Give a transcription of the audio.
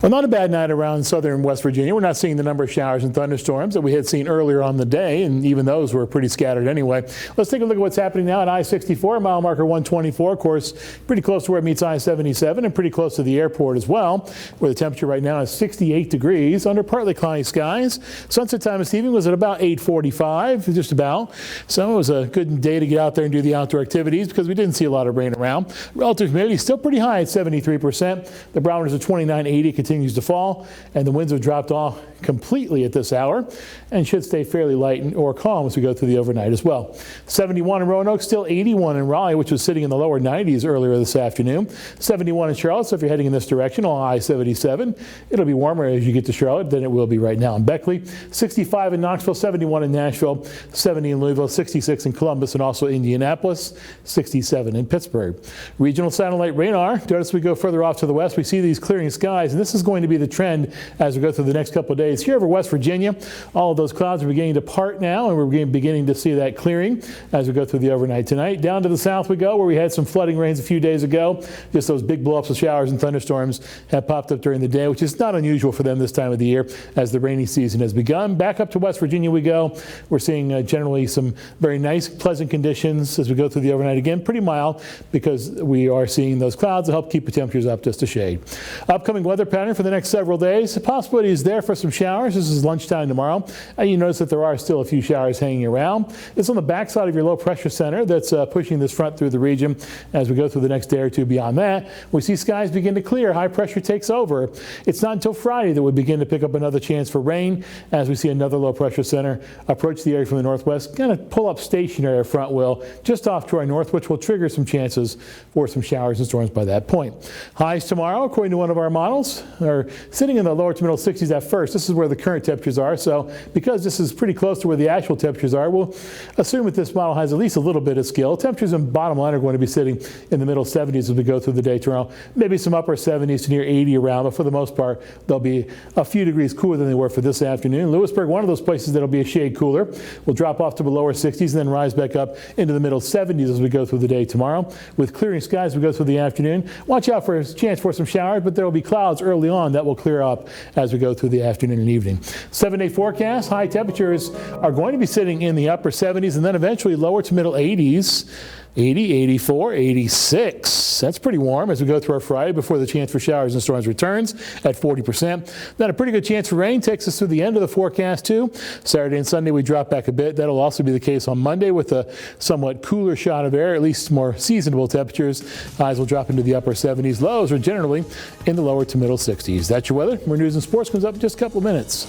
Well, not a bad night around southern West Virginia. We're not seeing the number of showers and thunderstorms that we had seen earlier on the day, and even those were pretty scattered anyway. Let's take a look at what's happening now at I-64, mile marker 124. Of course, pretty close to where it meets I-77 and pretty close to the airport as well, where the temperature right now is 68 degrees under partly cloudy skies. Sunset time this evening was at about 8:45, just about. So it was a good day to get out there and do the outdoor activities because we didn't see a lot of rain around. Relative humidity is still pretty high at 73%. The barometer is at 29.80, continues to fall, and the winds have dropped off completely at this hour and should stay fairly light or calm as we go through the overnight as well. 71 in Roanoke, still 81 in Raleigh, which was sitting in the lower 90s earlier this afternoon. 71 in Charlotte, so if you're heading in this direction on I-77, it'll be warmer as you get to Charlotte than it will be right now in Beckley. 65 in Knoxville, 71 in Nashville, 70 in Louisville, 66 in Columbus and also Indianapolis, 67 in Pittsburgh. Regional satellite radar, notice we go further off to the west, we see these clearing skies, and this is going to be the trend as we go through the next couple of days. Here over West Virginia, all of those clouds are beginning to part now, and we're beginning to see that clearing as we go through the overnight tonight. Down to the south we go, where we had some flooding rains a few days ago. Just those big blow-ups of showers and thunderstorms have popped up during the day, which is not unusual for them this time of the year as the rainy season has begun. Back up to West Virginia we go. We're seeing generally some very nice, pleasant conditions as we go through the overnight. Again, pretty mild because we are seeing those clouds that help keep the temperatures up just a shade. Upcoming weather pattern for the next several days. The possibility is there for some showers. This is lunchtime tomorrow. You notice that there are still a few showers hanging around. It's on the backside of your low pressure center that's pushing this front through the region. As we go through the next day or two beyond that, we see skies begin to clear. High pressure takes over. It's not until Friday that we begin to pick up another chance for rain as we see another low pressure center approach the area from the northwest, kind of pull up stationary front will just off to our north, which will trigger some chances for some showers and storms by that point. Highs tomorrow, according to one of our models, are sitting in the lower to middle 60s at first. This is where the current temperatures are, so because this is pretty close to where the actual temperatures are, we'll assume that this model has at least a little bit of skill. Temperatures in bottom line are going to be sitting in the middle 70s as we go through the day tomorrow. Maybe some upper 70s to near 80 around, but for the most part, they'll be a few degrees cooler than they were for this afternoon. Lewisburg, one of those places that'll be a shade cooler. We'll drop off to the lower 60s and then rise back up into the middle 70s as we go through the day tomorrow. With clearing skies as we go through the afternoon, watch out for a chance for some showers, but there will be clouds early on that will clear up as we go through the afternoon and evening. 7-day forecast, high temperatures are going to be sitting in the upper 70s and then eventually lower to middle 80s. 80, 84, 86. That's pretty warm as we go through our Friday before the chance for showers and storms returns at 40%. Then a pretty good chance for rain takes us through the end of the forecast too. Saturday and Sunday we drop back a bit. That'll also be the case on Monday with a somewhat cooler shot of air, at least more seasonable temperatures. Highs will drop into the upper 70s. Lows are generally in the lower to middle 60s. That's your weather. More news and sports comes up in just a couple of minutes.